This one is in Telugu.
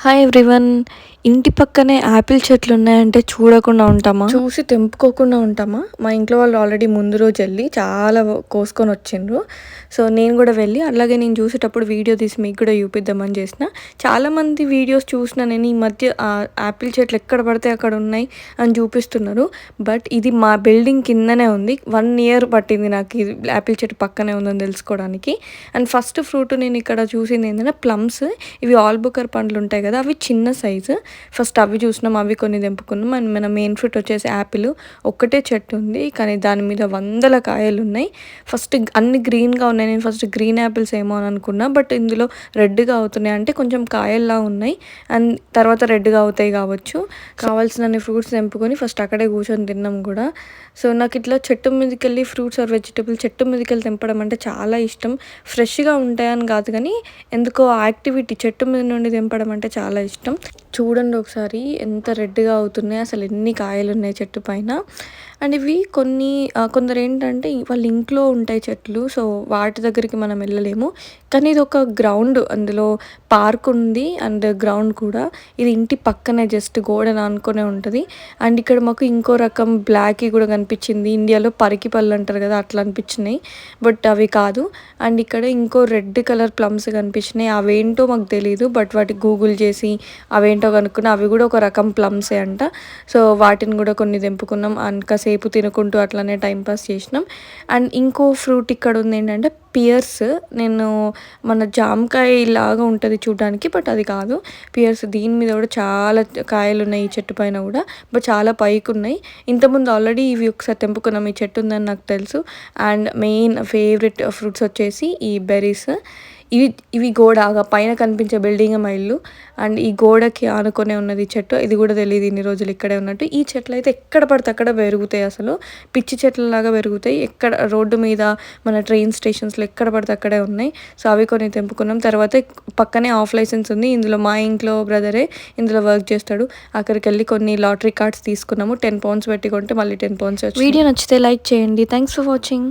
Hi everyone. ఇంటి పక్కనే యాపిల్ చెట్లు ఉన్నాయంటే చూడకుండా ఉంటామా, చూసి తెంపుకోకుండా ఉంటామా? మా ఇంట్లో వాళ్ళు ఆల్రెడీ ముందు రోజు వెళ్ళి చాలా కోసుకొని వచ్చిండ్రు. సో నేను కూడా వెళ్ళి అలాగే నేను చూసేటప్పుడు వీడియో తీసి మీకు కూడా చూపిద్దామని చేసిన. చాలామంది వీడియోస్ చూసిన నేను ఈ మధ్య యాపిల్ చెట్లు ఎక్కడ పడితే అక్కడ ఉన్నాయి అని చూపిస్తున్నారు. బట్ ఇది మా బిల్డింగ్ కిందనే ఉంది. 1 year పట్టింది నాకు ఇది యాపిల్ చెట్టు పక్కనే ఉందని తెలుసుకోవడానికి. అండ్ ఫస్ట్ ఫ్రూట్ నేను ఇక్కడ చూసింది ఏంటంటే ప్లమ్స్. ఇవి ఆల్బుకర్ పండ్లు ఉంటాయి కదా, అవి చిన్న సైజు. ఫస్ట్ అవి చూసినాం, అవి కొన్ని తెంపుకున్నాం. అండ్ మన మెయిన్ ఫ్రూట్ వచ్చేసి యాపిల్. ఒక్కటే చెట్టు ఉంది కానీ దాని మీద 100 కాయలు ఉన్నాయి. ఫస్ట్ అన్ని గ్రీన్గా ఉన్నాయి. నేను ఫస్ట్ గ్రీన్ యాపిల్స్ ఏమో అని అనుకున్నా, బట్ ఇందులో రెడ్గా అవుతున్నాయి. అంటే కొంచెం కాయల్లా ఉన్నాయి అండ్ తర్వాత రెడ్గా అవుతాయి కావచ్చు. కావాల్సినన్ని ఫ్రూట్స్ తెంపుకొని ఫస్ట్ అక్కడే కూర్చొని తిన్నాం కూడా. సో నాకు ఇట్లా చెట్టు మీదకి వెళ్ళి ఫ్రూట్స్ ఆర్ వెజిటబుల్ చెట్టు మీదకి వెళ్ళి తెంపడం అంటే చాలా ఇష్టం. ఫ్రెష్గా ఉంటాయని కాదు కానీ ఎందుకో యాక్టివిటీ చెట్టు మీద నుండి తెంపడం అంటే చాలా ఇష్టం. చూడండి ఒకసారి ఎంత రెడ్గా అవుతున్నాయి, అసలు ఎన్ని కాయలు ఉన్నాయి చెట్టు పైన. అండ్ ఇవి కొందరు ఏంటంటే వాళ్ళ ఇంట్లో ఉంటాయి చెట్లు, సో వాటి దగ్గరికి మనం వెళ్ళలేము. కానీ ఇది ఒక గ్రౌండ్, అందులో పార్క్ ఉంది అండ్ గ్రౌండ్ కూడా. ఇది ఇంటి పక్కనే జస్ట్ గోడను ఆనుకునే ఉంటుంది. అండ్ ఇక్కడ మాకు ఇంకో రకం బ్లాక్ కూడా కనిపించింది. ఇండియాలో పరికి పళ్ళు అంటారు కదా, అట్లా అనిపించినాయి, బట్ అవి కాదు. అండ్ ఇక్కడ ఇంకో రెడ్ కలర్ ప్లమ్స్ కనిపించినాయి. అవేంటో మాకు తెలీదు, బట్ వాటి గూగుల్ చేసి అవేంటో కనుక్కున్నా. అవి కూడా ఒక రకం ప్లమ్సే అంట. సో వాటిని కూడా కొన్ని తెంపుకున్నాం అండ్ కాసేపు తినుకుంటూ అట్లానే టైంపాస్ చేసినాం. అండ్ ఇంకో ఫ్రూట్ ఇక్కడ ఉంది ఏంటంటే పియర్స్. నేను మన జామకాయ లాగా ఉంటుంది చూడడానికి, బట్ అది కాదు పియర్స్. దీని మీద కూడా చాలా కాయలు ఉన్నాయి ఈ చెట్టు పైన కూడా, బట్ చాలా పైకి ఉన్నాయి. ఇంతకుముందు ఆల్రెడీ ఇవి ఒకసారి తెంపుకున్నాం, ఈ చెట్టు ఉందని నాకు తెలుసు. అండ్ మెయిన్ ఫేవరెట్ ఫ్రూట్స్ వచ్చేసి ఈ బెర్రీస్. ఇవి గోడ పైన కనిపించే బిల్డింగ్ మా ఇల్లు. అండ్ ఈ గోడకి ఆనుకొనే ఉన్నది చెట్టు. ఇది కూడా తెలియదు ఇన్ని రోజులు ఇక్కడే ఉన్నట్టు. ఈ చెట్లు అయితే ఎక్కడ పడితే అక్కడ పెరుగుతాయి, అసలు పిచ్చి చెట్లలాగా పెరుగుతాయి. ఎక్కడ రోడ్డు మీద మన ట్రైన్ స్టేషన్స్లో ఎక్కడ పడితే అక్కడే ఉన్నాయి. సో అవి కొన్ని తెంపుకున్నాం. తర్వాత పక్కనే ఆఫ్ లైసెన్స్ ఉంది. ఇందులో మా ఇంట్లో బ్రదరే ఇందులో వర్క్ చేస్తాడు. అక్కడికి వెళ్ళి కొన్ని లాటరీ కార్డ్స్ తీసుకున్నాము. 10 pounds పెట్టి కొంటే మళ్ళీ 10 pounds వచ్చి. వీడియో నచ్చితే లైక్ చేయండి. Thanks for watching.